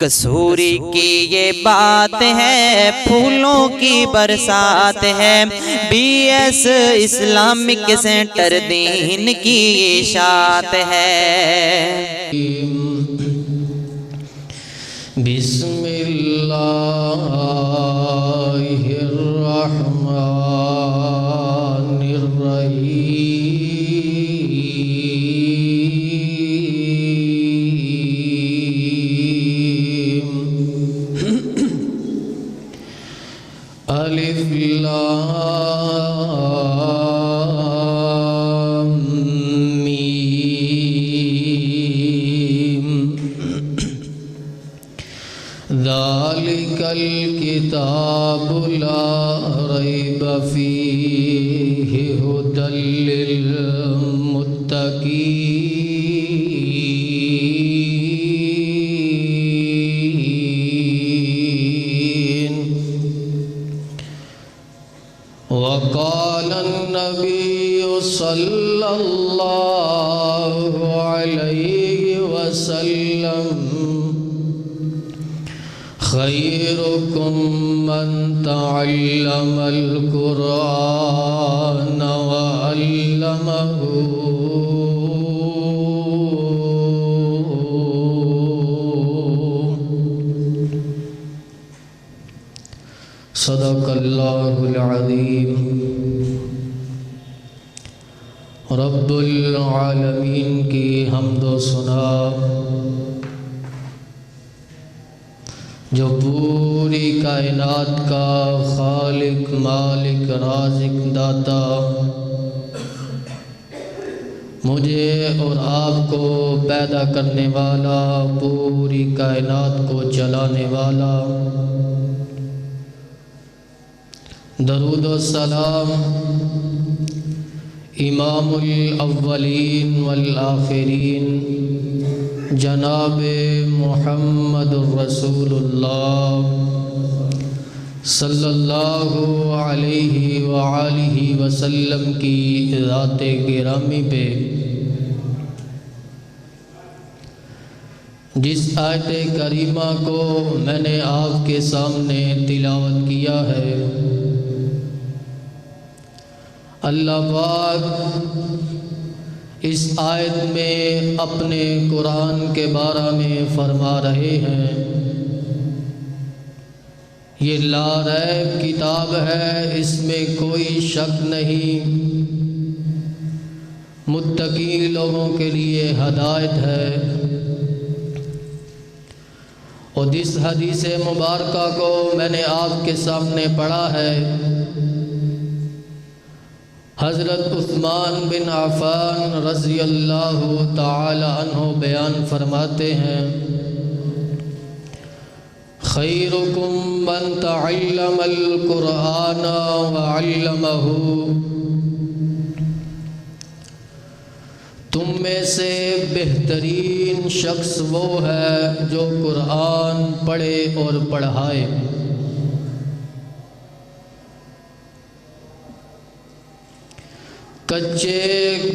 کسوری کی یہ بات ہے، پھولوں کی برسات ہے، بی ایس اسلامک سینٹر دین کی اشاعت ہے۔ بسم اللہ الرحمن الرحیم۔ الف لام میم۔ ذالک الکتاب لا ریب فیہ ھدی للمتقین۔ وقال النبی صلی اللہ علیہ وسلم خیرکم من تعلم القرآن وعلمہ۔ صدق اللہ العظیم۔ رب العالمین کی حمد و ثنا، جو پوری کائنات کا خالق مالک رازق داتا، مجھے اور آپ کو پیدا کرنے والا، پوری کائنات کو چلانے والا، درود و سلام امام الاولین والآخرین جناب محمد رسول اللہ صلی اللہ علیہ وآلہ وسلم کی ذات گرامی پہ، جس آیت کریمہ کو میں نے آپ کے سامنے تلاوت کیا ہے، اللہ پاک اس آیت میں اپنے قرآن کے بارے میں فرما رہے ہیں، یہ لا ریب کتاب ہے، اس میں کوئی شک نہیں، متقی لوگوں کے لیے ہدایت ہے۔ اور جس حدیث مبارکہ کو میں نے آپ کے سامنے پڑھا ہے، حضرت عثمان بن عفان رضی اللہ تعالی عنہ بیان فرماتے ہیں، خیرکم من تعلم القرآن وعلمہ۔ تم میں سے بہترین شخص وہ ہے جو قرآن پڑھے اور پڑھائے۔ کچے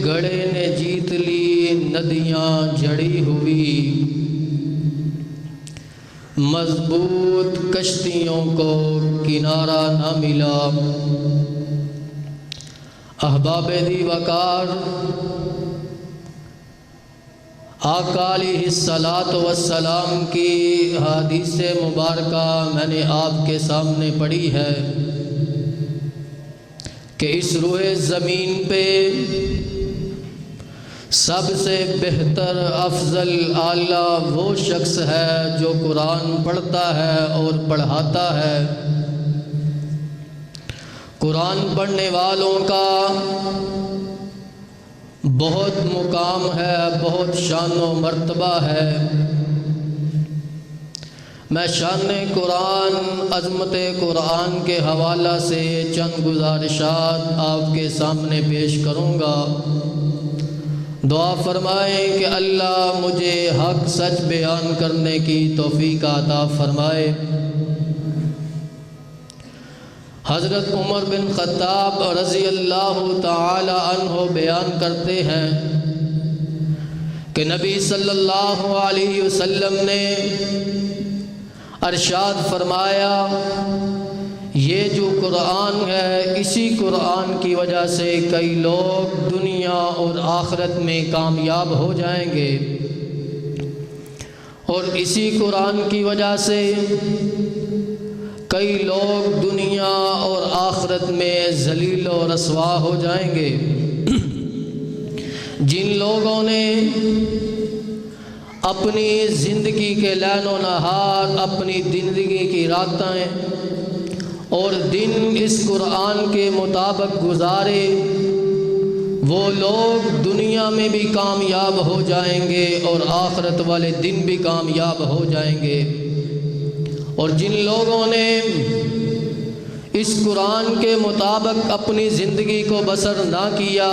گھڑے نے جیت لی ندیاں جڑی ہوئی، مضبوط کشتیوں کو کنارہ نہ ملا۔ احباب دی وقار، آقا علیہ الصلاۃ والسلام کی حدیث مبارکہ میں نے آپ کے سامنے پڑھی ہے کہ اس روئے زمین پہ سب سے بہتر افضل اعلیٰ وہ شخص ہے جو قرآن پڑھتا ہے اور پڑھاتا ہے۔ قرآن پڑھنے والوں کا بہت مقام ہے، بہت شان و مرتبہ ہے۔ میں شان قرآن، عظمت قرآن کے حوالہ سے چند گزارشات آپ کے سامنے پیش کروں گا۔ دعا فرمائیں کہ اللہ مجھے حق سچ بیان کرنے کی توفیق عطا فرمائے۔ حضرت عمر بن خطاب رضی اللہ تعالی عنہ بیان کرتے ہیں کہ نبی صلی اللہ علیہ وسلم نے ارشاد فرمایا یہ جو قرآن ہے اسی قرآن کی وجہ سے کئی لوگ دنیا اور آخرت میں کامیاب ہو جائیں گے، اور اسی قرآن کی وجہ سے کئی لوگ دنیا اور آخرت میں ذلیل و رسوا ہو جائیں گے۔ جن لوگوں نے اپنی زندگی کے لیل و نہار، اپنی زندگی کی راتیں اور دن اس قرآن کے مطابق گزارے، وہ لوگ دنیا میں بھی کامیاب ہو جائیں گے اور آخرت والے دن بھی کامیاب ہو جائیں گے۔ اور جن لوگوں نے اس قرآن کے مطابق اپنی زندگی کو بسر نہ کیا،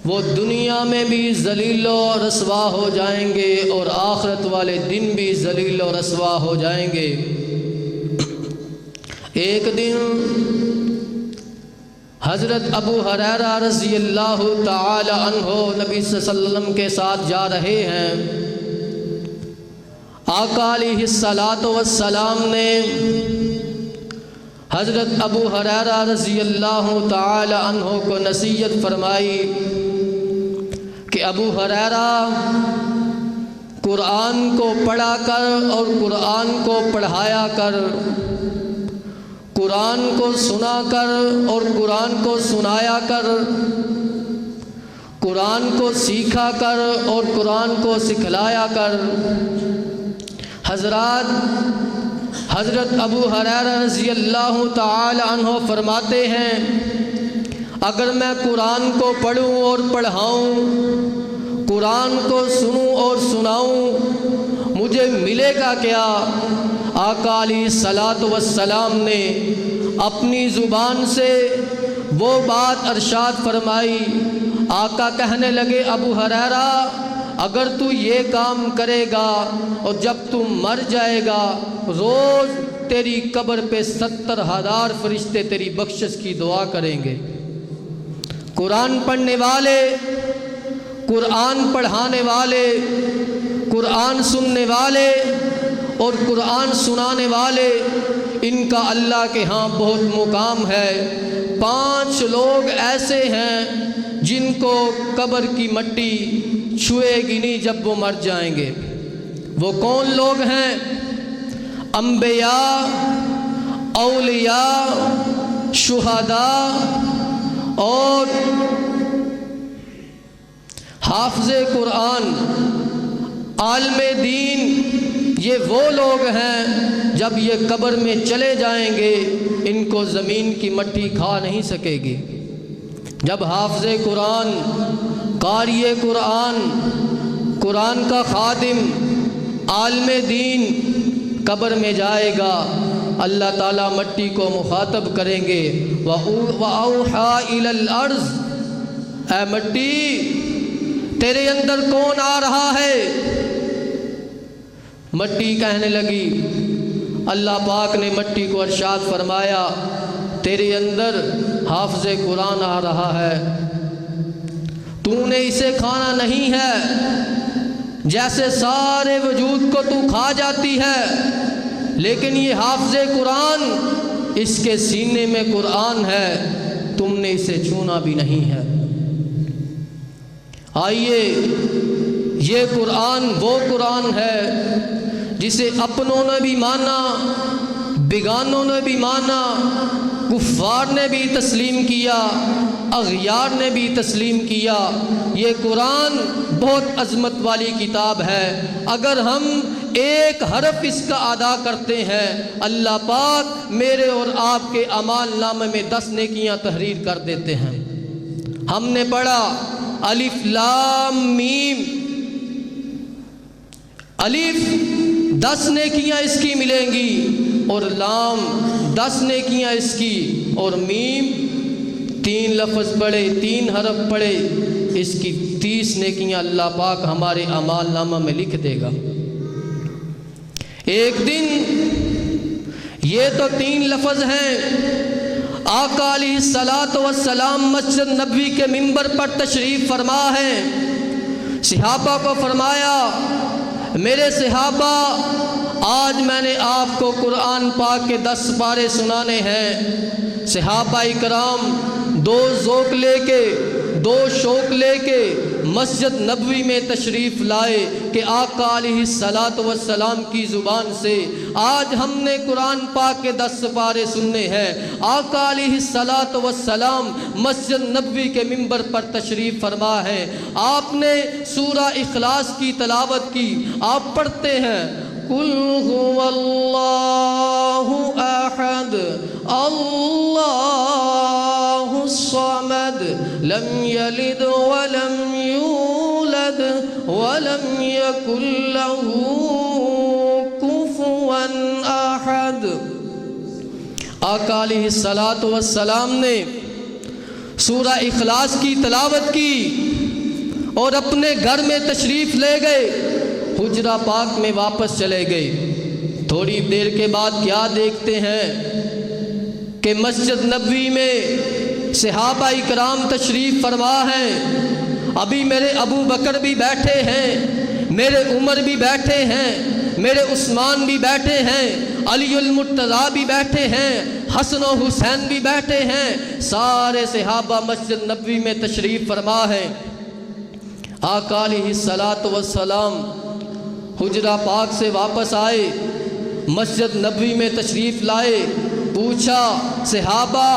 وہ دنیا میں بھی ذلیل و رسوا ہو جائیں گے اور آخرت والے دن بھی ذلیل و رسوا ہو جائیں گے۔ ایک دن حضرت ابو ہریرہ رضی اللہ تعالی عنہ نبی صلی اللہ علیہ وسلم کے ساتھ جا رہے ہیں۔ آقا علیہ الصلاۃ والسلام نے حضرت ابو ہریرہ رضی اللہ تعالی عنہ کو نصیحت فرمائی کہ ابو ہریرہ، قرآن کو پڑھا کر اور قرآن کو پڑھایا کر، قرآن کو سنا کر اور قرآن کو سنایا کر، قرآن کو سیکھا کر اور قرآن کو سکھلایا کر۔ حضرت ابو ہریرہ رضی اللہ تعالی عنہ فرماتے ہیں اگر میں قرآن کو پڑھوں اور پڑھاؤں، قرآن کو سنوں اور سناؤں، مجھے ملے گا کیا؟ آقا علیہ الصلاۃ والسلام نے اپنی زبان سے وہ بات ارشاد فرمائی۔ آقا کہنے لگے ابو ہریرہ، اگر تو یہ کام کرے گا اور جب تو مر جائے گا، روز تیری قبر پہ 70,000 فرشتے تیری بخشش کی دعا کریں گے۔ قرآن پڑھنے والے، قرآن پڑھانے والے، قرآن سننے والے اور قرآن سنانے والے، ان کا اللہ کے ہاں بہت مقام ہے۔ 5 لوگ ایسے ہیں جن کو قبر کی مٹی چھوئے گی نہیں جب وہ مر جائیں گے۔ وہ کون لوگ ہیں؟ انبیاء، اولیاء، شہداء اور حافظ قرآن، عالم دین۔ یہ وہ لوگ ہیں جب یہ قبر میں چلے جائیں گے ان کو زمین کی مٹی کھا نہیں سکے گی۔ جب حافظ قرآن، قاری قرآن، قرآن کا خادم، عالم دین قبر میں جائے گا، اللہ تعالیٰ مٹی کو مخاطب کریں گے، وَأَوْحَىٰ إِلَى الْأَرْضِ، اے مٹی تیرے اندر کون آ رہا ہے؟ مٹی کہنے لگی، اللہ پاک نے مٹی کو ارشاد فرمایا تیرے اندر حافظ قرآن آ رہا ہے، تو نے اسے کھانا نہیں ہے، جیسے سارے وجود کو تو کھا جاتی ہے، لیکن یہ حافظ قرآن، اس کے سینے میں قرآن ہے، تم نے اسے چھونا بھی نہیں ہے۔ آئیے، یہ قرآن وہ قرآن ہے جسے اپنوں نے بھی مانا، بیگانوں نے بھی مانا، کفار نے بھی تسلیم کیا، اغیار نے بھی تسلیم کیا۔ یہ قرآن بہت عظمت والی کتاب ہے۔ اگر ہم ایک حرف اس کا ادا کرتے ہیں، اللہ پاک میرے اور آپ کے اعمال نامے میں 10 نیکیاں تحریر کر دیتے ہیں۔ ہم نے پڑھا الف لام میم، الف 10 نیکیاں اس کی ملیں گی اور لام 10 نیکیاں اس کی، اور میم 3 لفظ پڑھے، 3 حرف پڑھے، اس کی 30 نیکیاں اللہ پاک ہمارے اعمال نامہ میں لکھ دے گا۔ ایک دن یہ تو 3 لفظ ہیں، آقا علیہ الصلاۃ والسلام مسجد نبوی کے منبر پر تشریف فرما ہے، صحابہ کو فرمایا میرے صحابہ آج میں نے آپ کو قرآن پاک کے 10 پارے سنانے ہیں۔ صحابہ کرام 2 ذوق لے کے 2 شوق لے کے مسجد نبوی میں تشریف لائے کہ آقا علیہ الصلاۃ والسلام کی زبان سے آج ہم نے قرآن پاک کے 10 پارے سننے ہیں۔ آقا علیہ الصلاۃ والسلام مسجد نبوی کے منبر پر تشریف فرما ہے۔ آپ نے سورہ اخلاص کی تلاوت کی۔ آپ پڑھتے ہیں قل هو اللہ احد اللہ الصمد لم یلد ولم یولد ولم یکن له کفوا احد۔ آقا علیہ الصلاۃ والسلام نے سورہ اخلاص کی تلاوت کی اور اپنے گھر میں تشریف لے گئے، حجرہ پاک میں واپس چلے گئے۔ تھوڑی دیر کے بعد کیا دیکھتے ہیں کہ مسجد نبوی میں صحابہ کرام تشریف فرما ہیں۔ ابھی میرے ابو بکر بھی بیٹھے ہیں، میرے عمر بھی بیٹھے ہیں، میرے عثمان بھی بیٹھے ہیں، علی المرتضیٰ بھی بیٹھے ہیں، حسن و حسین بھی بیٹھے ہیں، سارے صحابہ مسجد نبوی میں تشریف فرما ہیں۔ آقا علیہ الصلاۃ والسلام حجرہ پاک سے واپس آئے، مسجد نبوی میں تشریف لائے۔ پوچھا صحابہ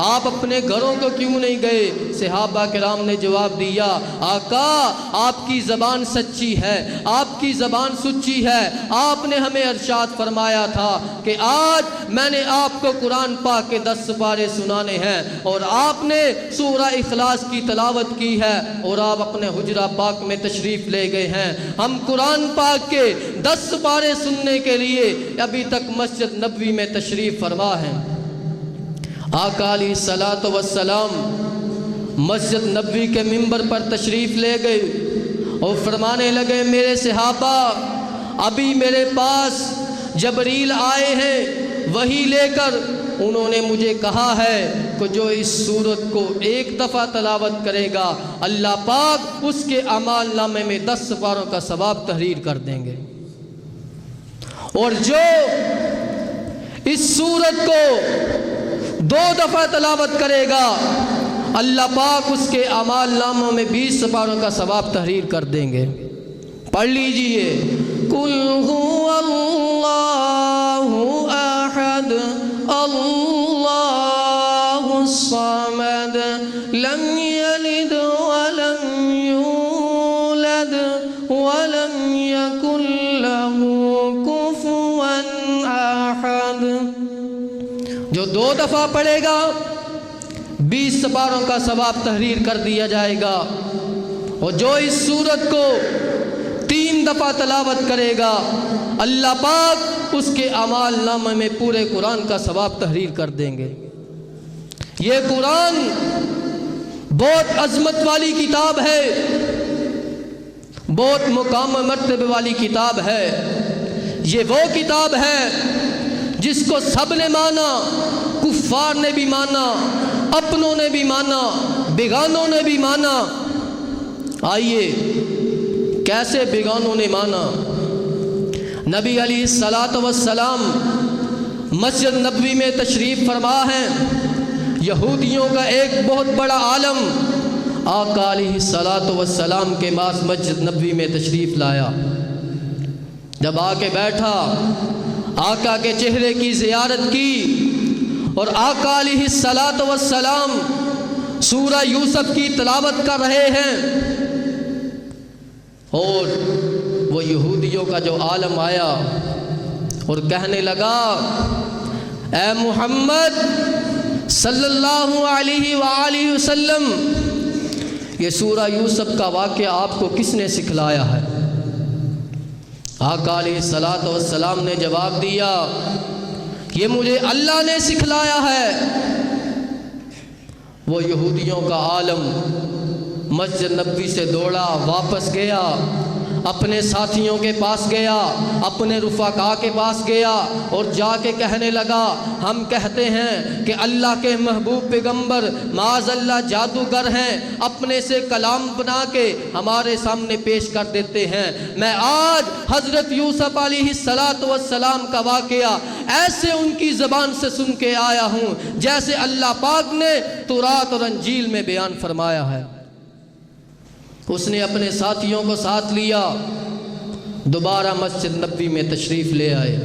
آپ اپنے گھروں کو کیوں نہیں گئے؟ صحابہ کرام نے جواب دیا آقا آپ کی زبان سچی ہے، آپ کی زبان سچی ہے۔ آپ نے ہمیں ارشاد فرمایا تھا کہ آج میں نے آپ کو قرآن پاک کے 10 پارے سنانے ہیں اور آپ نے سورہ اخلاص کی تلاوت کی ہے اور آپ اپنے حجرہ پاک میں تشریف لے گئے ہیں۔ ہم قرآن پاک کے 10 پارے سننے کے لیے ابھی تک مسجد نبوی میں تشریف فرما ہیں۔ آقا علیہ الصلاۃ والسلام مسجد نبوی کے منبر پر تشریف لے گئے اور فرمانے لگے میرے صحابہ ابھی میرے پاس جبریل آئے ہیں وحی لے کر، انہوں نے مجھے کہا ہے کہ جو اس سورت کو 1 دفعہ تلاوت کرے گا اللہ پاک اس کے اعمال نامے میں 10 پاروں کا ثواب تحریر کر دیں گے، اور جو اس سورت کو 2 دفعہ تلاوت کرے گا اللہ پاک اس کے اعمال ناموں میں 20 پاروں کا ثواب تحریر کر دیں گے۔ پڑھ لیجئے قل هو اللہ احد اللہ الصمد لم یلد ولم یولد ولم یکن له کفوا احد۔ جو 2 دفعہ پڑھے گا 20 پاروں کا ثواب تحریر کر دیا جائے گا، اور جو اس سورت کو 3 دفعہ تلاوت کرے گا اللہ پاک اس کے اعمال نامے میں پورے قرآن کا ثواب تحریر کر دیں گے۔ یہ قرآن بہت عظمت والی کتاب ہے، بہت مقام و مرتبے والی کتاب ہے۔ یہ وہ کتاب ہے جس کو سب نے مانا، کفار نے بھی مانا، اپنوں نے بھی مانا، بیگانوں نے بھی مانا۔ آئیے کیسے بیگانوں نے مانا؟ نبی علیہ الصلاۃ والسلام مسجد نبوی میں تشریف فرما ہیں، یہودیوں کا ایک بہت بڑا عالم آقا علیہ الصلاۃ والسلام کے پاس مسجد نبوی میں تشریف لایا۔ جب آ کے بیٹھا آقا کے چہرے کی زیارت کی اور آقا علیہ الصلاۃ والسلام سورہ یوسف کی تلاوت کر رہے ہیں، اور وہ یہودیوں کا جو عالم آیا اور کہنے لگا اے محمد صلی اللہ علیہ وآلہ وسلم یہ سورہ یوسف کا واقعہ آپ کو کس نے سکھلایا ہے؟ آقا علیہ الصلاۃ والسلام نے جواب دیا یہ مجھے اللہ نے سکھلایا ہے۔ وہ یہودیوں کا عالم مسجد نبوی سے دوڑا، واپس گیا، اپنے ساتھیوں کے پاس گیا، اپنے رفقا کے پاس گیا اور جا کے کہنے لگا ہم کہتے ہیں کہ اللہ کے محبوب پیغمبر معاذ اللہ جادوگر ہیں، اپنے سے کلام بنا کے ہمارے سامنے پیش کر دیتے ہیں۔ میں آج حضرت یوسف علیہ السلام کا واقعہ ایسے ان کی زبان سے سن کے آیا ہوں جیسے اللہ پاک نے تورات اور انجیل میں بیان فرمایا ہے۔ اس نے اپنے ساتھیوں کو ساتھ لیا، دوبارہ مسجد نبوی میں تشریف لے آئے،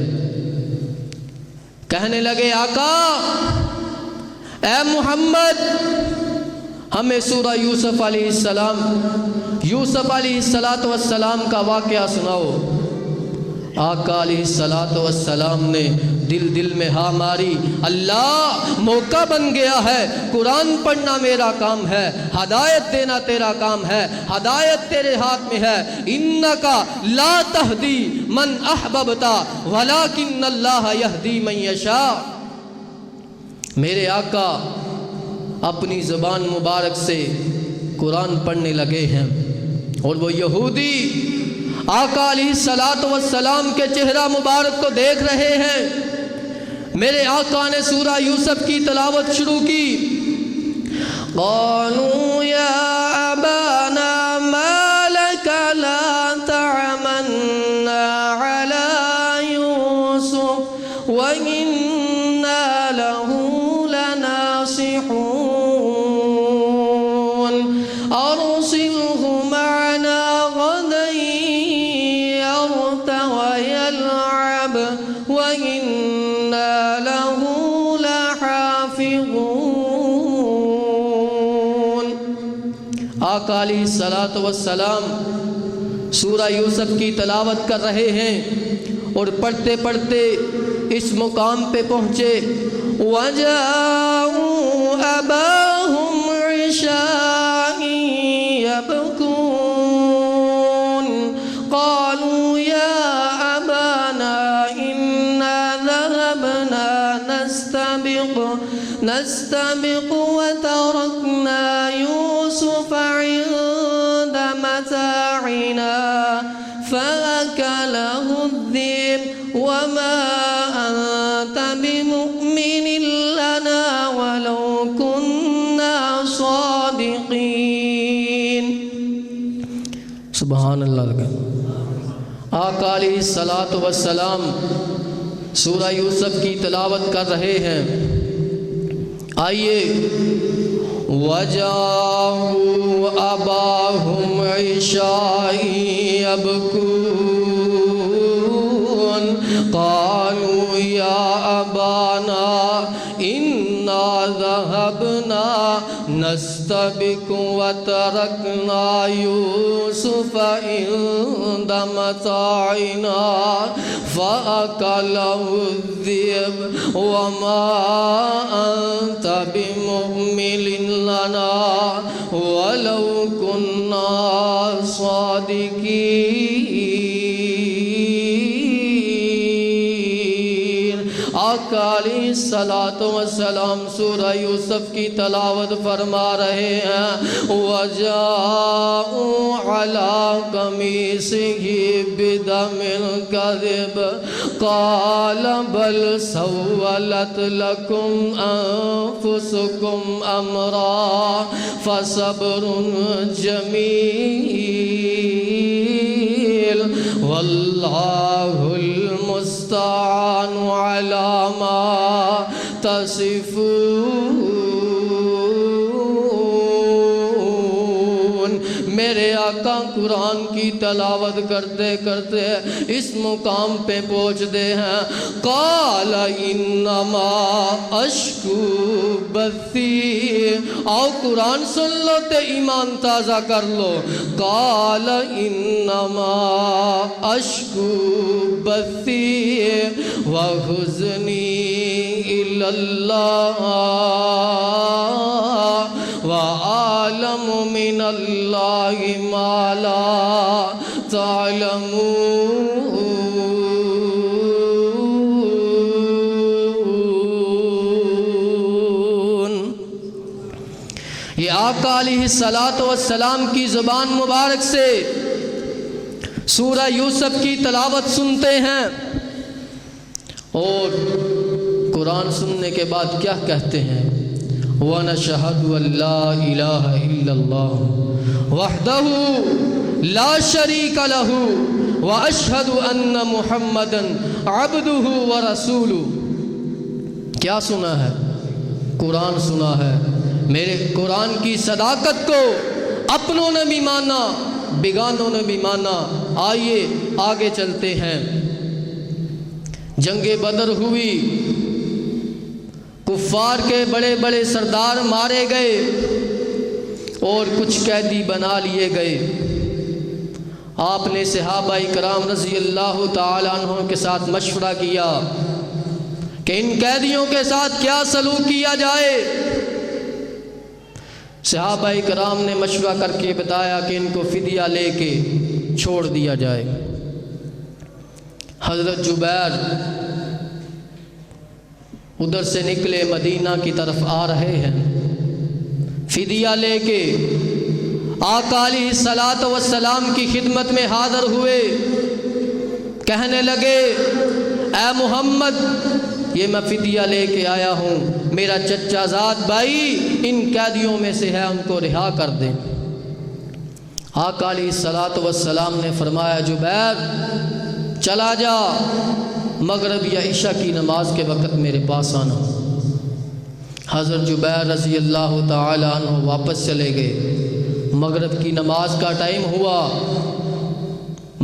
کہنے لگے آقا اے محمد ہمیں سورہ یوسف علیہ السلام کا واقعہ سناؤ۔ آقا علیہ السلام نے دل میں ہاں ماری، اللہ موقع بن گیا ہے، قرآن پڑھنا میرا کام ہے، ہدایت دینا تیرا کام ہے، ہدایت تیرے ہاتھ میں ہے۔ انکا لا تہدی من احببتا ولکن اللہ یہدی من یشاء۔ میرے آقا اپنی زبان مبارک سے قرآن پڑھنے لگے ہیں اور وہ یہودی آقا علیہ السلام کے چہرہ مبارک کو دیکھ رہے ہیں۔ میرے آقا نے سورہ یوسف کی تلاوت شروع کی، قالوا یا ابانا ما لک لا تعمنا علی یوسف وإنا له لناصحون ارسلہ معنا غدا ويلعب وإنا له لحافظون۔ آقا علیہ السلام سورہ یوسف کی تلاوت کر رہے ہیں اور پڑھتے پڑھتے اس مقام پہ پہنچے، وَجَاءُوا أَبَاهُمْ عِشَاءً يَبْكُونَ قالوا يا أبانا إنا ذهبنا نستبق وتركنا يوسف عند متاعنا فأكله الذئب وما أنت بمؤمن لنا ولو كنا صادقين۔ سبحان اللہ۔ آقا علیہ السلام سورہ یوسف کی تلاوت کر رہے ہیں۔ آئیے، وَجَاءُوا أَبَاهُمْ عِشَاءً يَبْكُونَ قَالُوا يَا أَبَانَا إِنَّا ذَهَبْنَا نَسْتَبِقُ وَتَرَكْنَا يُوسُفَ عِندَ مَتَاعِنَا فَأَكَلَهُ الذِّئْبُ وَمَا أَنْتَ بِمُؤْمِنٍ لَنَا وَلَوْ كُنَّا صَادِقِينَ۔ آقا علیہ السلام سورہ یوسف کی تلاوت فرما رہے ہیں، وَجَاءُوا عَلَىٰ قَمِيصِهِ بِدَمٍ كَذِبٍ قَالَ بَلْ سَوَّلَتْ لَكُمْ أَنفُسُكُمْ أَمْرًا فَصَبْرٌ جَمِيلٌ وَاللَّهُ الْمُسْتَعَانُ عَلَىٰ مَا تَصِفُونَ۔ میرے آقا قرآن کی تلاوت کرتے کرتے اس مقام پہ پہنچتے ہیں، قال انما اشکو بثی۔ آؤ قرآن سن لو تے ایمان تازہ کر لو۔ قال انما اشکو بثی وحزنی الی اللہ وَأَعْلَمُ مِنَ اللَّهِ مَا لَا تَعْلَمُونَ۔ یہ آقا علیہ السلام کی زبان مبارک سے سورہ یوسف کی تلاوت سنتے ہیں اور قرآن سننے کے بعد کیا کہتے ہیں؟ وَنَشْهَدُ أَن لَّا إِلَٰهَ إِلَّا اللَّهُ وَحْدَهُ لَا شَرِيكَ لَهُ وَأَشْهَدُ أَنَّ مُحَمَّدًا عَبْدُهُ وَرَسُولُهُ۔ کیا سنا ہے؟ قرآن سنا ہے۔ میرے قرآن کی صداقت کو اپنوں نے بھی مانا، بیگانوں نے بھی مانا۔ آئیے آگے چلتے ہیں۔ جنگ بدر ہوئی، کفار کے بڑے بڑے سردار مارے گئے اور کچھ قیدی بنا لیے گئے۔ آپ نے صحابہ کرام رضی اللہ تعالی عنہ کے ساتھ مشورہ کیا کہ ان قیدیوں کے ساتھ کیا سلوک کیا جائے۔ صحابہ کرام نے مشورہ کر کے بتایا کہ ان کو فدیہ لے کے چھوڑ دیا جائے۔ حضرت جبیر ادھر سے نکلے، مدینہ کی طرف آ رہے ہیں، فدیہ لے کے آقا علیہ الصلاۃ والسلام کی خدمت میں حاضر ہوئے۔ کہنے لگے اے محمد، یہ میں فدیہ لے کے آیا ہوں، میرا چچا زاد بھائی ان قیدیوں میں سے ہے، ان کو رہا کر دیں۔ آقا علیہ الصلاۃ والسلام نے فرمایا جبیر چلا جا، مغرب یا عشاء کی نماز کے وقت میرے پاس آنا۔ حضرت جبیر رضی اللہ تعالی عنہ واپس چلے گئے۔ مغرب کی نماز کا ٹائم ہوا،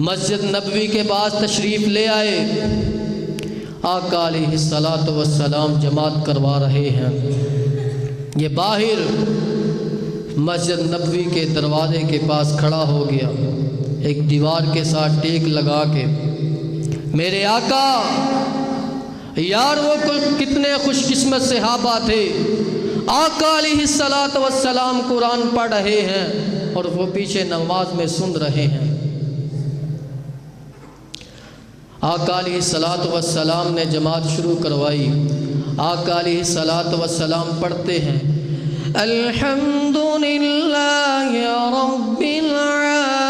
مسجد نبوی کے پاس تشریف لے آئے۔ آقا علیہ الصلاۃ والسلام جماعت کروا رہے ہیں۔ یہ باہر مسجد نبوی کے دروازے کے پاس کھڑا ہو گیا، ایک دیوار کے ساتھ ٹیک لگا کے، میرے آقا، یار وہ کتنے خوش قسمت صحابہ تھے، آقا علیہ الصلاۃ والسلام قرآن پڑھ رہے ہیں اور وہ پیچھے نماز میں سن رہے ہیں۔ آقا علیہ الصلاۃ والسلام نے جماعت شروع کروائی۔ آقا علیہ الصلاۃ والسلام پڑھتے ہیں الحمد للہ رب العالمین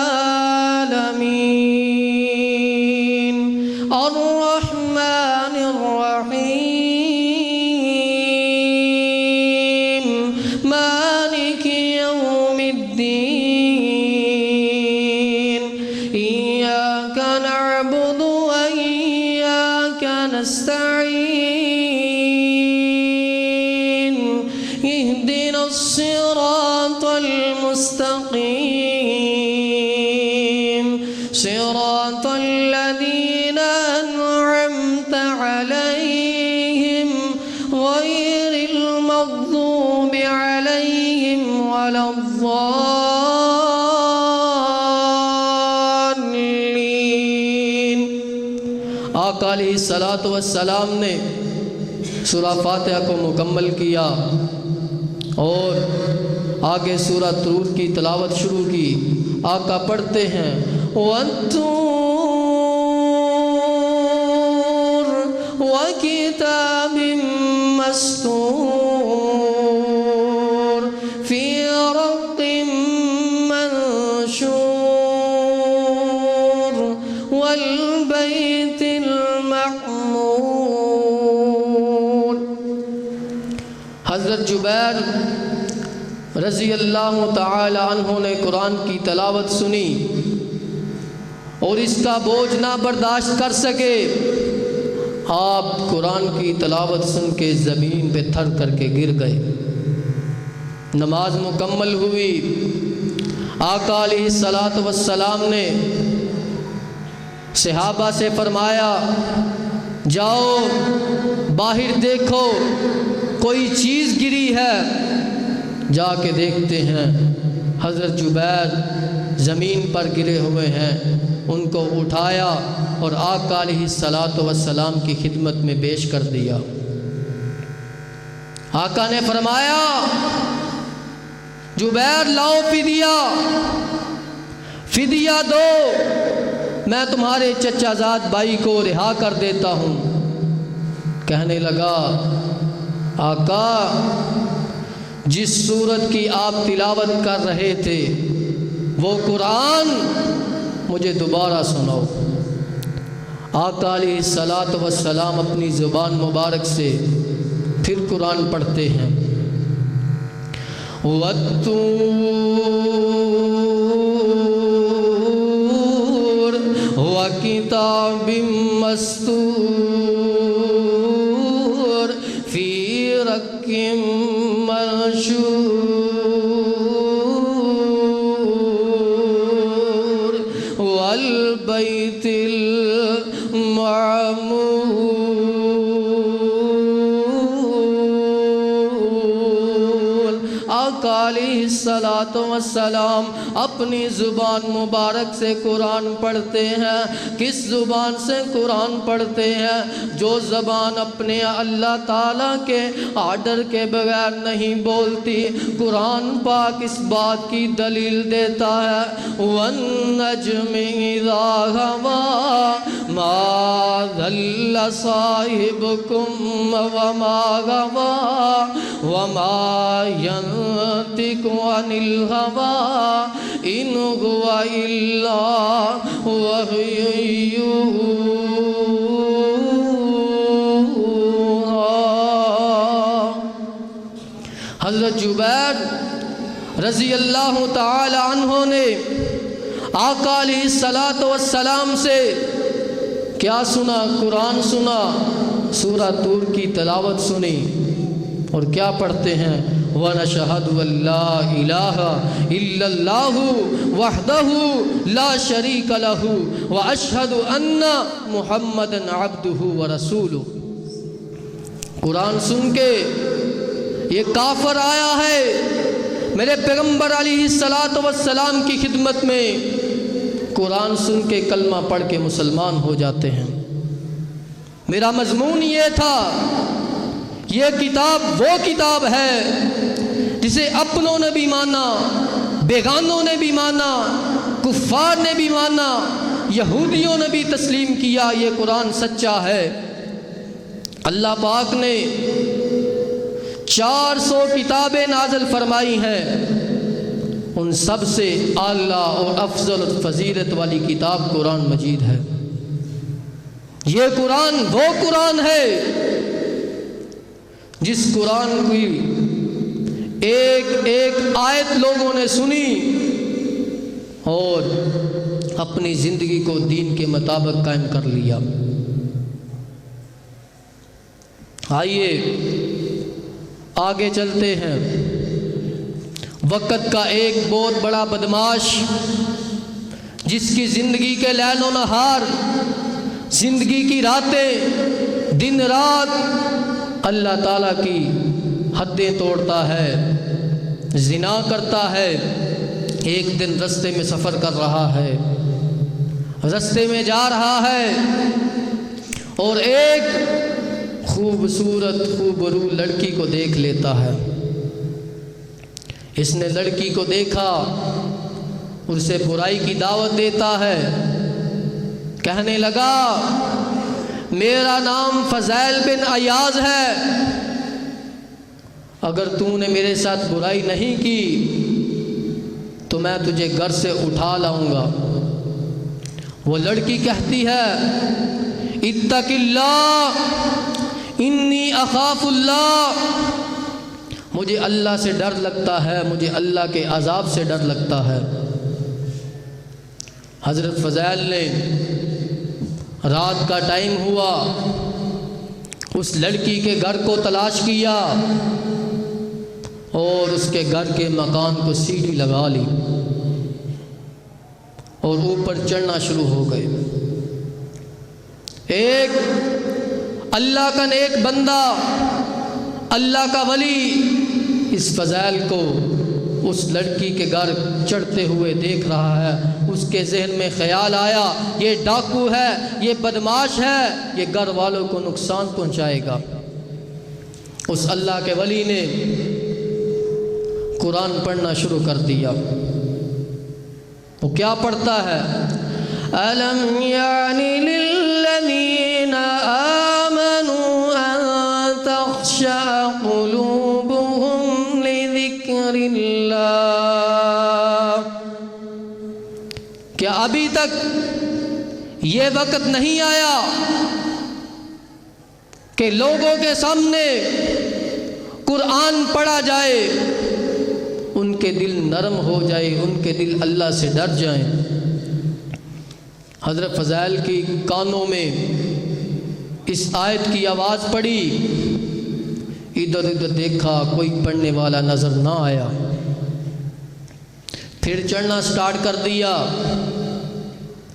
الرحمن الرحیم مالک یوم الدین ایاک نعبد و ایاک نستعین اہدنا الصراط المستقیم صراط الذین أنعمت عليهم غير المغضوب عليهم ولا الضالين۔ آقا علیہ الصلاۃ والسلام نے سورہ فاتحہ کو مکمل کیا اور آگے سورہ طور کی تلاوت شروع کی۔ آقا پڑھتے ہیں وَالطُّورِ وَكِتَابٍ مَّسْطُورٍ فِي رَقٍّ مَّنشُورٍ وَالْبَيْتِ الْمَعْمُورِ۔ حضرت جبیر رضی اللہ تعالی عنہ نے قرآن کی تلاوت سنی اور اس کا بوجھ نہ برداشت کر سکے، آپ قرآن کی تلاوت سن کے زمین پہ تھر کر کے گر گئے۔ نماز مکمل ہوئی۔ آقا علیہ الصلاۃ والسلام نے صحابہ سے فرمایا جاؤ باہر دیکھو کوئی چیز گری ہے، جا کے دیکھتے ہیں۔ حضرت جبیر زمین پر گرے ہوئے ہیں، ان کو اٹھایا اور آقا علیہ الصلاۃ والسلام کی خدمت میں پیش کر دیا۔ آقا نے فرمایا جبیر لاؤ فدیہ دو، میں تمہارے چچا زاد بھائی کو رہا کر دیتا ہوں۔ کہنے لگا آقا جس سورت کی آپ تلاوت کر رہے تھے وہ قرآن مجھے دوبارہ سناؤ۔ آقا علیہ الصلاۃ والسلام اپنی زبان مبارک سے پھر قرآن پڑھتے ہیں۔ وَالطُّورِ وَكِتَابٍ مَّسْطُورٍ فِي رَقٍّ مَّنشُورٍ وَالْبَيْتِ المعمور۔ آقا علیہ الصلاۃ والسلام اپنی زبان مبارک سے قرآن پڑھتے ہیں۔ کس زبان سے قرآن پڑھتے ہیں؟ جو زبان اپنے اللہ تعالیٰ کے آرڈر کے بغیر نہیں بولتی۔ قرآن پاک اس بات کی دلیل دیتا ہے، وَالنَّجْمِ إِذَا هَوَىٰ مَا ضَلَّ صَاحِبُكُمْ وَمَا غَوَىٰ وَمَا يَنطِقُ عَنِ الْهَوَىٰ إِنْ هُوَ إِلَّا وَحْيٌ يُوحَىٰ۔ حضرت جبیر رضی اللہ تعالی عنہ نے آقا علیہ الصلاۃ والسلام سے کیا سنا؟ قرآن سنا، سورہ طور کی تلاوت سنی، اور کیا پڑھتے ہیں؟ وَنَشْهَدُ أَن لَّا إِلَٰهَ إِلَّا اللَّهُ وَحْدَهُ لَا شَرِيكَ لَهُ وَأَشْهَدُ أَنَّ مُحَمَّدًا عَبْدُهُ وَرَسُولُهُ۔ قرآن سن کے یہ کافر آیا ہے میرے پیغمبر علیہ الصلاۃ والسلام کی خدمت میں، قرآن سن کے کلمہ پڑھ کے مسلمان ہو جاتے ہیں۔ میرا مضمون یہ تھا، یہ کتاب وہ کتاب ہے جسے اپنوں نے بھی مانا، بیگانوں نے بھی مانا، کفار نے بھی مانا، یہودیوں نے بھی تسلیم کیا، یہ قرآن سچا ہے۔ اللہ پاک نے 400 کتابیں نازل فرمائی ہیں، ان سب سے اعلیٰ اور افضل فضیلت والی کتاب قرآن مجید ہے۔ یہ قرآن وہ قرآن ہے جس قرآن کی ایک ایک آیت لوگوں نے سنی اور اپنی زندگی کو دین کے مطابق قائم کر لیا۔ آئیے آگے چلتے ہیں۔ وقت کا ایک بہت بڑا بدماش جس کی زندگی کے لیل و نہار، زندگی کی راتیں، دن رات اللہ تعالیٰ کی حدیں توڑتا ہے، زنا کرتا ہے۔ ایک دن رستے میں سفر کر رہا ہے، رستے میں جا رہا ہے اور ایک خوبصورت خوبرو لڑکی کو دیکھ لیتا ہے۔ اس نے لڑکی کو دیکھا، اسے برائی کی دعوت دیتا ہے، کہنے لگا میرا نام فضیل بن عیاض ہے، اگر تو نے میرے ساتھ برائی نہیں کی تو میں تجھے گھر سے اٹھا لاؤں گا۔ وہ لڑکی کہتی ہے اتق اللہ انی اخاف اللہ، مجھے اللہ سے ڈر لگتا ہے، مجھے اللہ کے عذاب سے ڈر لگتا ہے۔ حضرت فضیل نے رات کا ٹائم ہوا، اس لڑکی کے گھر کو تلاش کیا اور اس کے گھر کے مکان کو سیڑھی لگا لی اور اوپر چڑھنا شروع ہو گئے۔ ایک اللہ کا نیک بندہ، اللہ کا ولی اس فضیل کو اس لڑکی کے گھر چڑھتے ہوئے دیکھ رہا ہے۔ اس کے ذہن میں خیال آیا یہ ڈاکو ہے، یہ بدماش ہے، یہ گھر والوں کو نقصان پہنچائے گا۔ اس اللہ کے ولی نے قرآن پڑھنا شروع کر دیا۔ وہ کیا پڑھتا ہے؟ أَلَمْ يَعْنِ لِلَّذِينَ آمَنُوا أَن تَخْشَعَ قُلُوبُهُمْ لِذِكْرِ اللَّهِ، کیا ابھی تک تک یہ وقت نہیں آیا کہ لوگوں کے سامنے قرآن پڑھا جائے ان کے دل نرم ہو جائے، ان کے دل اللہ سے ڈر جائیں۔ حضرت فضائل کی کانوں میں اس آیت کی آواز پڑی، ادھر ادھر دیکھا، کوئی پڑھنے والا نظر نہ آیا۔ پھر چڑھنا سٹارٹ کر دیا،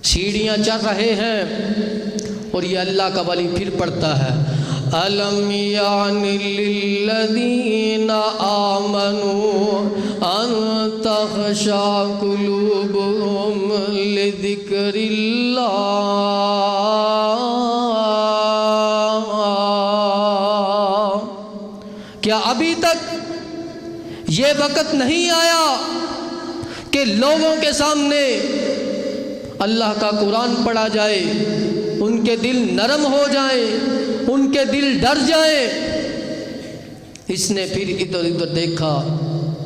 سیڑھیاں چڑھ رہے ہیں اور یہ اللہ کا ولی پھر پڑھتا ہے، أَلَمْ يَعْنِ لِلَّذِينَ آمَنُوا أَن تَخْشَعَ قُلُوبُهُمْ لِذِكْرِ اللَّهِ۔ کیا ابھی تک یہ وقت نہیں آیا کہ لوگوں کے سامنے اللہ کا قرآن پڑھا جائے، ان کے دل نرم ہو جائیں، ان کے دل ڈر جائیں؟ اس نے پھر ادھر ادھر دیکھا،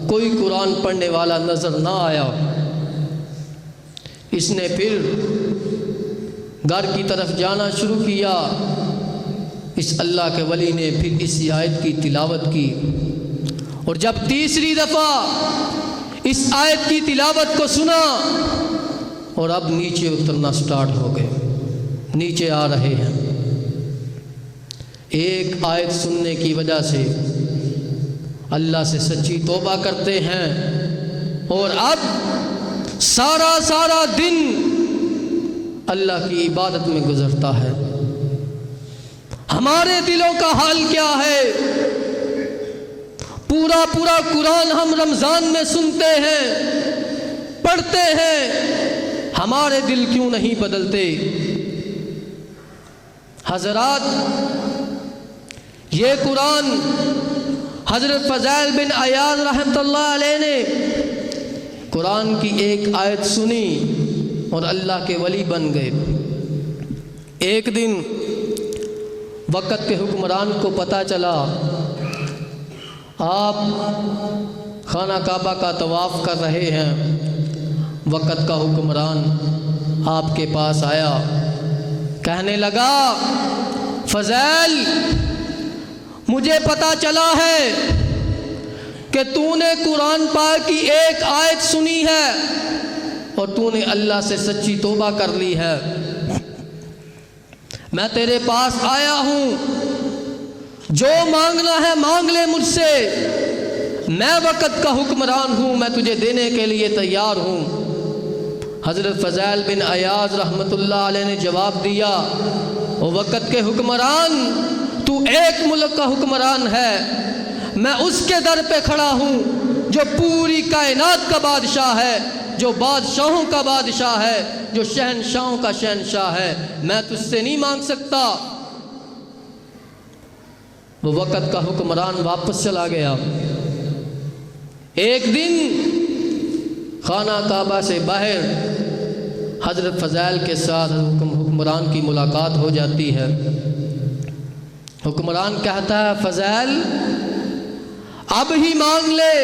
کوئی قرآن پڑھنے والا نظر نہ آیا۔ اس نے پھر گھر کی طرف جانا شروع کیا۔ اس اللہ کے ولی نے پھر اس آیت کی تلاوت کی، اور جب تیسری دفعہ اس آیت کی تلاوت کو سنا اور اب نیچے اترنا سٹارٹ ہو گئے، نیچے آ رہے ہیں۔ ایک آیت سننے کی وجہ سے اللہ سے سچی توبہ کرتے ہیں، اور اب سارا دن اللہ کی عبادت میں گزرتا ہے۔ ہمارے دلوں کا حال کیا ہے؟ پورا قرآن ہم رمضان میں سنتے ہیں، پڑھتے ہیں، ہمارے دل کیوں نہیں بدلتے؟ حضرات، یہ قرآن حضرت فضائل بن عیاض رحمۃ اللہ علیہ نے قرآن کی ایک آیت سنی اور اللہ کے ولی بن گئے۔ ایک دن وقت کے حکمران کو پتہ چلا آپ خانہ کعبہ کا طواف کر رہے ہیں۔ وقت کا حکمران آپ کے پاس آیا، کہنے لگا، فضائل، مجھے پتہ چلا ہے کہ تو نے قرآن پاک کی ایک آیت سنی ہے اور تو نے اللہ سے سچی توبہ کر لی ہے۔ میں تیرے پاس آیا ہوں، جو مانگنا ہے مانگ لے مجھ سے، میں وقت کا حکمران ہوں، میں تجھے دینے کے لیے تیار ہوں۔ حضرت فضائل بن عیاض رحمۃ اللہ علیہ نے جواب دیا، وہ وقت کے حکمران، تو ایک ملک کا حکمران ہے، میں اس کے در پہ کھڑا ہوں جو پوری کائنات کا بادشاہ ہے، جو بادشاہوں کا بادشاہ ہے، جو شہنشاہوں کا شہنشاہ ہے، میں تجھ سے نہیں مانگ سکتا۔ وہ وقت کا حکمران واپس چلا گیا۔ ایک دن خانہ کعبہ سے باہر حضرت فضائل کے ساتھ حکمران کی ملاقات ہو جاتی ہے۔ حکمران کہتا ہے، فضائل، اب ہی مانگ لے،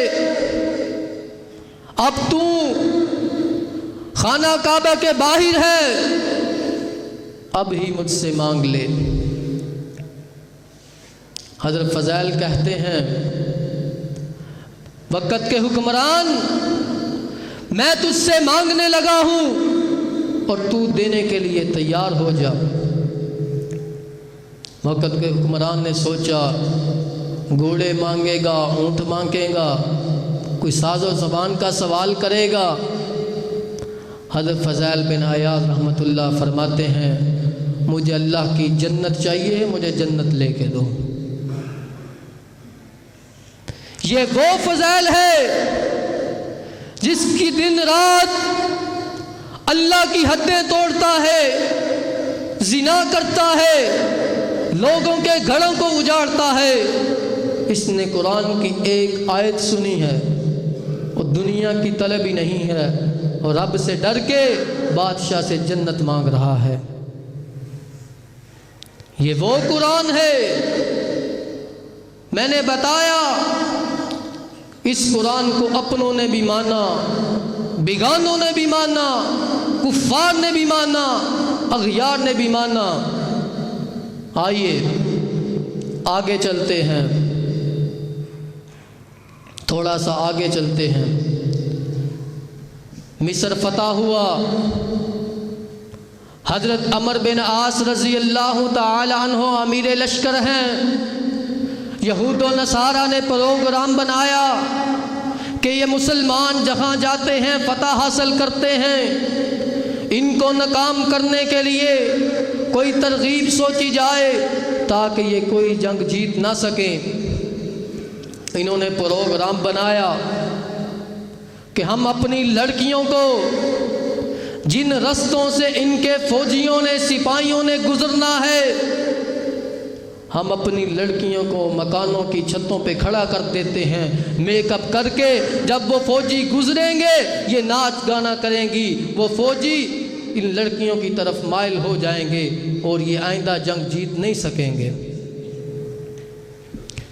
اب تو خانہ کعبہ کے باہر ہے، اب ہی مجھ سے مانگ لے۔ حضرت فضائل کہتے ہیں، وقت کے حکمران، میں تجھ سے مانگنے لگا ہوں اور تو دینے کے لیے تیار ہو جا۔ وقت کے حکمران نے سوچا، گھوڑے مانگے گا، اونٹ مانگے گا، کوئی ساز و زبان کا سوال کرے گا۔ حضرت فضائل بن عیاض رحمۃ اللہ فرماتے ہیں، مجھے اللہ کی جنت چاہیے، مجھے جنت لے کے دو۔ یہ وہ فضائل ہے جس کی دن رات اللہ کی حدیں توڑتا ہے، زنا کرتا ہے، لوگوں کے گھروں کو اجاڑتا ہے۔ اس نے قرآن کی ایک آیت سنی ہے اور دنیا کی طلب ہی نہیں ہے، اور رب سے ڈر کے بادشاہ سے جنت مانگ رہا ہے۔ یہ وہ قرآن ہے، میں نے بتایا، اس قرآن کو اپنوں نے بھی مانا، بیگانوں نے بھی مانا، کفار نے بھی مانا، اغیار نے بھی مانا۔ آئیے آگے چلتے ہیں، تھوڑا سا آگے چلتے ہیں۔ مصر فتح ہوا، حضرت عمر بن عاص رضی اللہ تعالی عنہ امیر لشکر ہیں۔ یہود و نصارہ نے پروگرام بنایا کہ یہ مسلمان جہاں جاتے ہیں فتح حاصل کرتے ہیں، ان کو ناکام کرنے کے لیے کوئی ترغیب سوچی جائے تاکہ یہ کوئی جنگ جیت نہ سکیں۔ انہوں نے پروگرام بنایا کہ ہم اپنی لڑکیوں کو جن رستوں سے ان کے فوجیوں نے سپاہیوں نے گزرنا ہے، ہم اپنی لڑکیوں کو مکانوں کی چھتوں پہ کھڑا کر دیتے ہیں، میک اپ کر کے جب وہ فوجی گزریں گے یہ ناچ گانا کریں گی، وہ فوجی ان لڑکیوں کی طرف مائل ہو جائیں گے اور یہ آئندہ جنگ جیت نہیں سکیں گے۔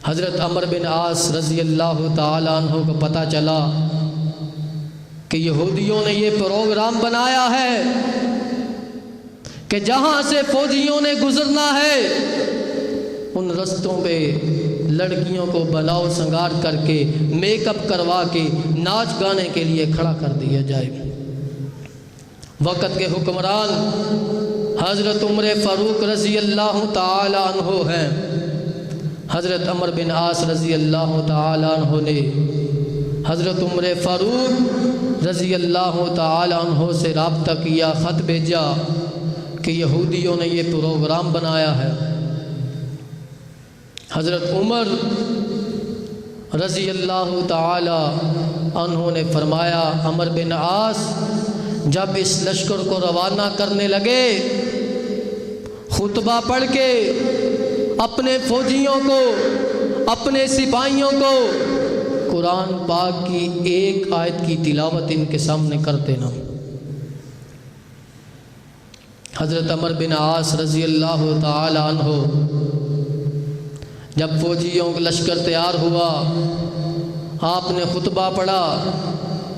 حضرت عمر بن عاص رضی اللہ تعالیٰ عنہ کو پتہ چلا کہ یہودیوں نے یہ پروگرام بنایا ہے کہ جہاں سے فوجیوں نے گزرنا ہے ان رستوں پہ لڑکیوں کو بلاؤ سنگار کر کے میک اپ کروا کے ناچ گانے کے لیے کھڑا کر دیا جائے۔ وقت کے حکمران حضرت عمر فاروق رضی اللہ تعالی عنہ ہیں۔ حضرت عمر بن عاص رضی اللہ تعالی عنہ نے حضرت عمر فاروق رضی اللہ تعالی عنہ سے رابطہ کیا، خط بھیجا کہ یہودیوں نے یہ پروگرام بنایا ہے۔ حضرت عمر رضی اللہ تعالی عنہ نے فرمایا، عمر بن عاص جب اس لشکر کو روانہ کرنے لگے خطبہ پڑھ کے اپنے فوجیوں کو، اپنے سپاہیوں کو قرآن پاک کی ایک آیت کی تلاوت ان کے سامنے کر دینا۔ حضرت عمر بن عاص رضی اللہ تعالی عنہ جب فوجیوں کا لشکر تیار ہوا، آپ نے خطبہ پڑھا،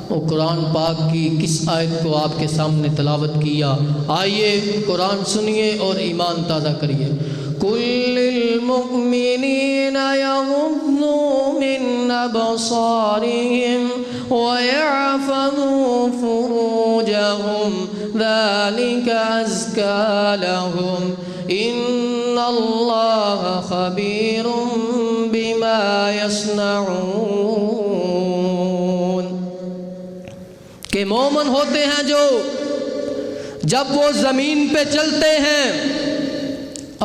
وہ قرآن پاک کی کس آیت کو آپ کے سامنے تلاوت کیا؟ آئیے قرآن سنیے اور ایمان تازہ کریے۔ قُل لِّلْمُؤْمِنِينَ يَغُضُّوا مِنْ أَبْصَارِهِمْ وَيَحْفَظُوا فُرُوجَهُمْ ذَلِكَ أَزْكَىٰ لَهُمْ إِنَّ اللَّهَ خَبِيرٌ بِمَا يَصْنَعُونَ۔ کہ مومن ہوتے ہیں جو جب وہ زمین پہ چلتے ہیں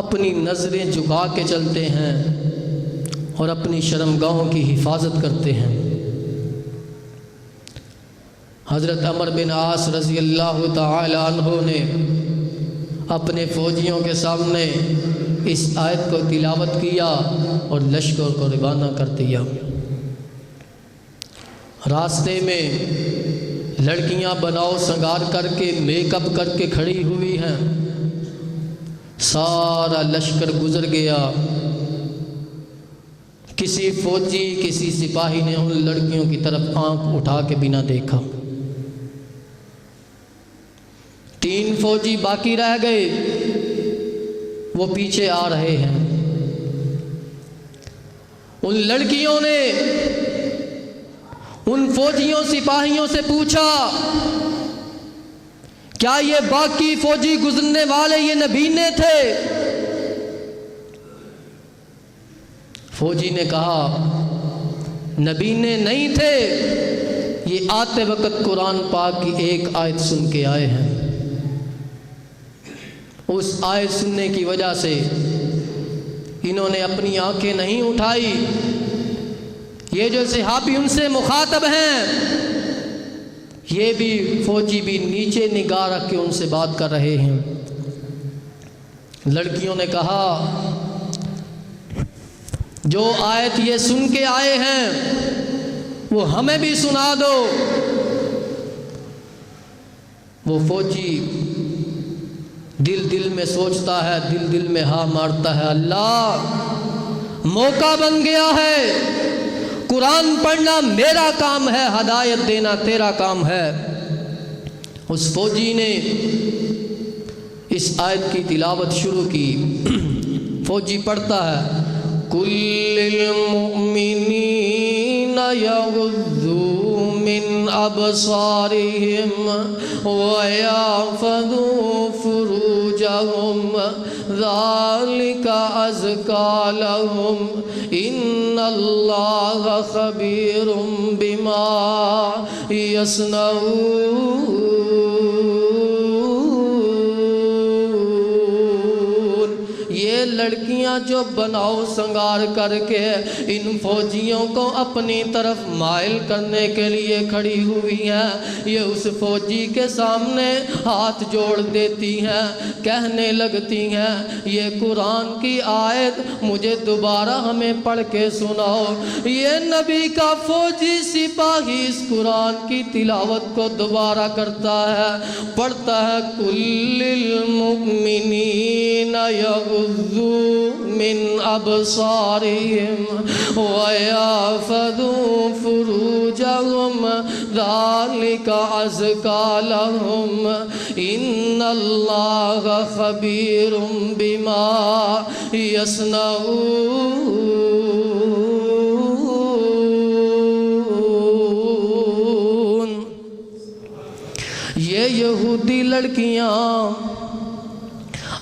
اپنی نظریں جھکا کے چلتے ہیں اور اپنی شرمگاہوں کی حفاظت کرتے ہیں۔ حضرت عمر بن عاص رضی اللہ تعالی عنہ نے اپنے فوجیوں کے سامنے اس آیت کو تلاوت کیا اور لشکر کو روانہ کر دیا۔ راستے میں لڑکیاں بناؤ سنگار کر کے میک اپ کر کے کھڑی ہوئی ہیں، سارا لشکر گزر گیا، کسی فوجی کسی سپاہی نے ان لڑکیوں کی طرف آنکھ اٹھا کے بھی نہ دیکھا۔ 3 فوجی باقی رہ گئے، وہ پیچھے آ رہے ہیں۔ ان لڑکیوں نے ان فوجیوں سپاہیوں سے پوچھا، کیا یہ باقی فوجی گزرنے والے یہ نبینے تھے؟ فوجی نے کہا نبینے نہیں تھے، یہ آتے وقت قرآن پاک کی ایک آیت سن کے آئے ہیں۔ اس آیت سننے کی وجہ سے انہوں نے اپنی آنکھیں نہیں اٹھائی۔ یہ جو صحابی ان سے مخاطب ہیں یہ بھی فوجی بھی نیچے نگاہ رکھ کے ان سے بات کر رہے ہیں۔ لڑکیوں نے کہا جو آیت یہ سن کے آئے ہیں وہ ہمیں بھی سنا دو۔ وہ فوجی دل میں سوچتا ہے، دل میں ہاں مارتا ہے، اللہ موقع بن گیا ہے، قرآن پڑھنا میرا کام ہے، ہدایت دینا تیرا کام ہے۔ اس فوجی نے اس آیت کی تلاوت شروع کی۔ فوجی پڑھتا ہے کل للمؤمنین یغضوا من ابصارہم ویحفظوا فروجہم ذالک ازکی لہم ان اللہ خبیر بما یصنعون۔ یہ لڑکیاں جو بناؤ سنگار کر کے ان فوجیوں کو اپنی طرف مائل کرنے کے لیے کھڑی ہوئی ہیں، یہ اس فوجی کے سامنے ہاتھ جوڑ دیتی ہیں، کہنے لگتی ہیں یہ قرآن کی آیت مجھے دوبارہ ہمیں پڑھ کے سناؤ۔ یہ نبی کا فوجی سپاہی اس قرآن کی تلاوت کو دوبارہ کرتا ہے، پڑھتا ہے کل للمؤمنین یغضوا من ابصارہم ویحفظوا فروجہم ذالک ازکی لہم ان اللہ خبیر بما یصنعون۔ یہ یہودی لڑکیاں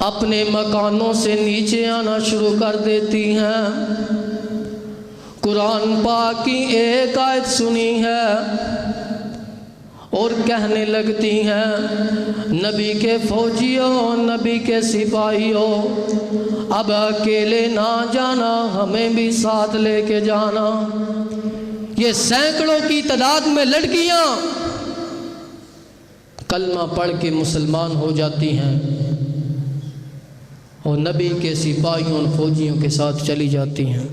اپنے مکانوں سے نیچے آنا شروع کر دیتی ہیں، قرآن پاک کی ایک آیت سنی ہے اور کہنے لگتی ہیں نبی کے فوجیوں، نبی کے سپاہیوں، اب اکیلے نہ جانا، ہمیں بھی ساتھ لے کے جانا۔ یہ سینکڑوں کی تعداد میں لڑکیاں کلمہ پڑھ کے مسلمان ہو جاتی ہیں اور نبی کے سپاہیوں اور فوجیوں کے ساتھ چلی جاتی ہیں۔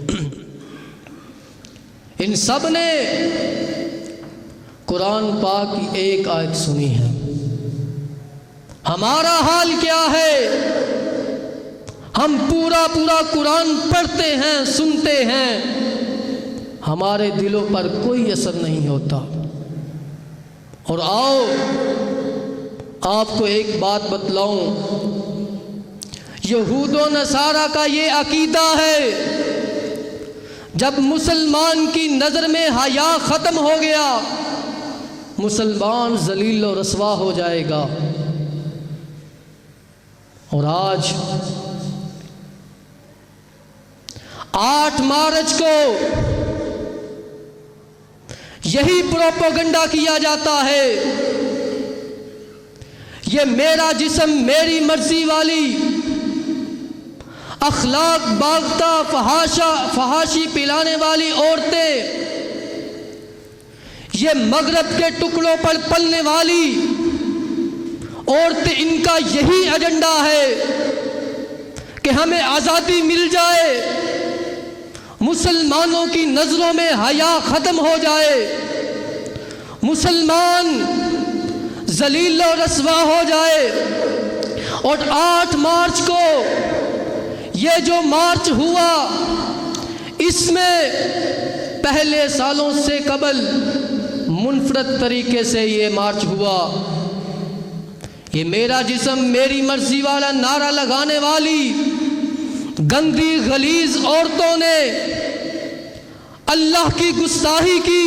ان سب نے قرآن پاک کی ایک آیت سنی ہے۔ ہمارا حال کیا ہے؟ ہم پورا قرآن پڑھتے ہیں، سنتے ہیں، ہمارے دلوں پر کوئی اثر نہیں ہوتا۔ اور آؤ آپ کو ایک بات بتلاؤں، یہود و نصارہ کا یہ عقیدہ ہے جب مسلمان کی نظر میں حیا ختم ہو گیا مسلمان ذلیل و رسوا ہو جائے گا۔ اور آج 8 مارچ کو یہی پروپیگنڈا کیا جاتا ہے، یہ میرا جسم میری مرضی والی اخلاق باغتا فحاشی پلانے والی عورتیں، یہ مغرب کے ٹکڑوں پر پلنے والی عورتیں، ان کا یہی ایجنڈا ہے کہ ہمیں آزادی مل جائے، مسلمانوں کی نظروں میں حیا ختم ہو جائے، مسلمان ذلیل و رسوا ہو جائے۔ اور 8 مارچ کو یہ جو مارچ ہوا، اس میں پہلے سالوں سے قبل منفرد طریقے سے یہ مارچ ہوا۔ یہ میرا جسم میری مرضی والا نعرہ لگانے والی گندی غلیظ عورتوں نے اللہ کی گستاخی کی،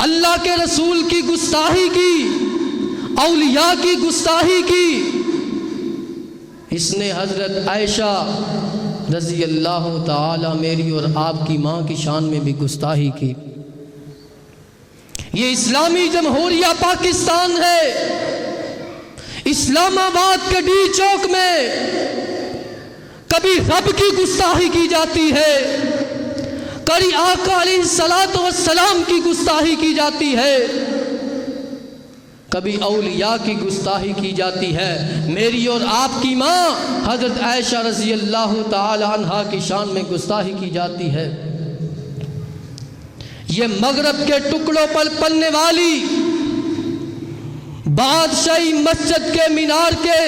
اللہ کے رسول کی گستاخی کی، اولیاء کی گستاخی کی۔ اس نے حضرت عائشہ رضی اللہ تعالی میری اور آپ کی ماں کی شان میں بھی گستاخی کی۔ یہ اسلامی جمہوریہ پاکستان ہے، اسلام آباد کے ڈی چوک میں کبھی رب کی گستاخی کی جاتی ہے، کبھی آقا علیہ الصلوۃ والسلام کی گستاخی کی جاتی ہے، کبھی اولیاء کی گستاخی کی جاتی ہے۔ میری اور آپ کی ماں حضرت عائشہ رضی اللہ تعالی عنہا کی شان میں گستاخی کی جاتی ہے۔ یہ مغرب کے ٹکڑوں پر پلنے والی بادشاہی مسجد کے مینار کے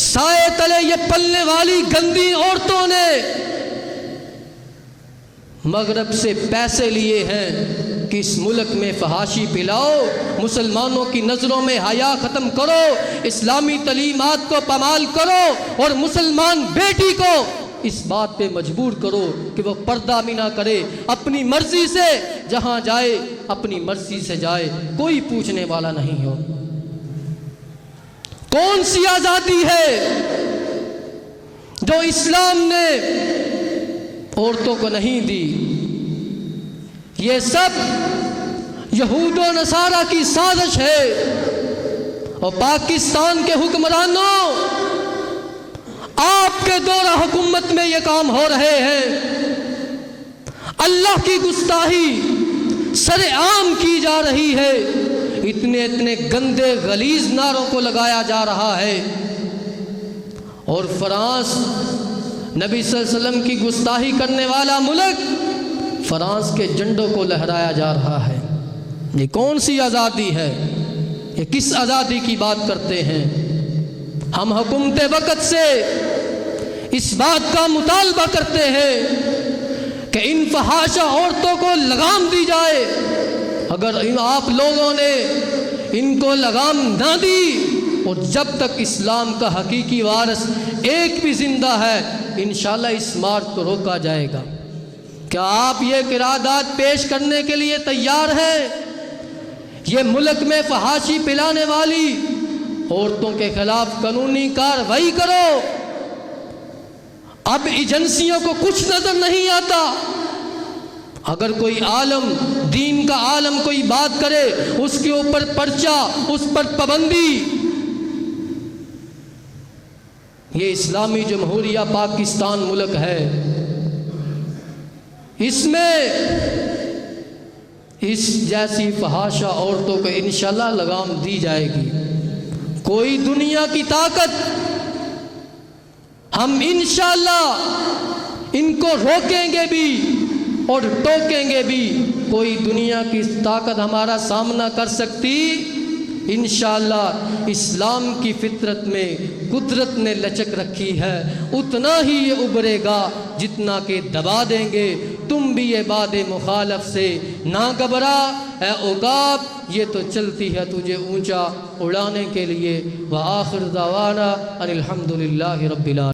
سائے تلے یہ پلنے والی گندی عورتوں نے مغرب سے پیسے لیے ہیں کہ اس ملک میں فحاشی پلاؤ، مسلمانوں کی نظروں میں حیا ختم کرو، اسلامی تعلیمات کو پامال کرو، اور مسلمان بیٹی کو اس بات پہ مجبور کرو کہ وہ پردہ بھی نہ کرے، اپنی مرضی سے جہاں جائے اپنی مرضی سے جائے، کوئی پوچھنے والا نہیں ہو۔ کون سی آزادی ہے جو اسلام نے عورتوں کو نہیں دی؟ یہ سب یہود و نصارہ کی سازش ہے، اور پاکستان کے حکمرانوں، آپ کے دور حکومت میں یہ کام ہو رہے ہیں۔ اللہ کی گستاخی سر عام کی جا رہی ہے، اتنے گندے غلیظ نعروں کو لگایا جا رہا ہے، اور فرانس، نبی صلی اللہ علیہ وسلم کی گستاخی کرنے والا ملک، فرانس کے جھنڈوں کو لہرایا جا رہا ہے۔ یہ کون سی آزادی ہے؟ یہ کس آزادی کی بات کرتے ہیں؟ ہم حکومت وقت سے اس بات کا مطالبہ کرتے ہیں کہ ان فحاشہ عورتوں کو لگام دی جائے۔ اگر آپ لوگوں نے ان کو لگام نہ دی، اور جب تک اسلام کا حقیقی وارث ایک بھی زندہ ہے، انشاءاللہ اس مارچ کو روکا جائے گا۔ کیا آپ یہ قرارداد پیش کرنے کے لیے تیار ہیں؟ یہ ملک میں فحاشی پلانے والی عورتوں کے خلاف قانونی کارروائی کرو۔ اب ایجنسیوں کو کچھ نظر نہیں آتا۔ اگر کوئی عالم، دین کا عالم کوئی بات کرے، اس کے اوپر پرچہ، اس پر پابندی۔ یہ اسلامی جمہوریہ پاکستان ملک ہے، اس میں اس جیسی فحاشہ عورتوں کو انشاءاللہ لگام دی جائے گی۔ کوئی دنیا کی طاقت، ہم انشاءاللہ ان کو روکیں گے بھی اور ٹوکیں گے بھی، کوئی دنیا کی طاقت ہمارا سامنا کر سکتی؟ انشاءاللہ اسلام کی فطرت میں قدرت نے لچک رکھی ہے، اتنا ہی یہ ابھرے گا جتنا کہ دبا دیں گے۔ تم بھی یہ باد مخالف سے نہ گھبرا اے عقاب، یہ تو چلتی ہے تجھے اونچا اڑانے کے لیے۔ وآخر دعوانا ان الحمدللہ رب العالمین۔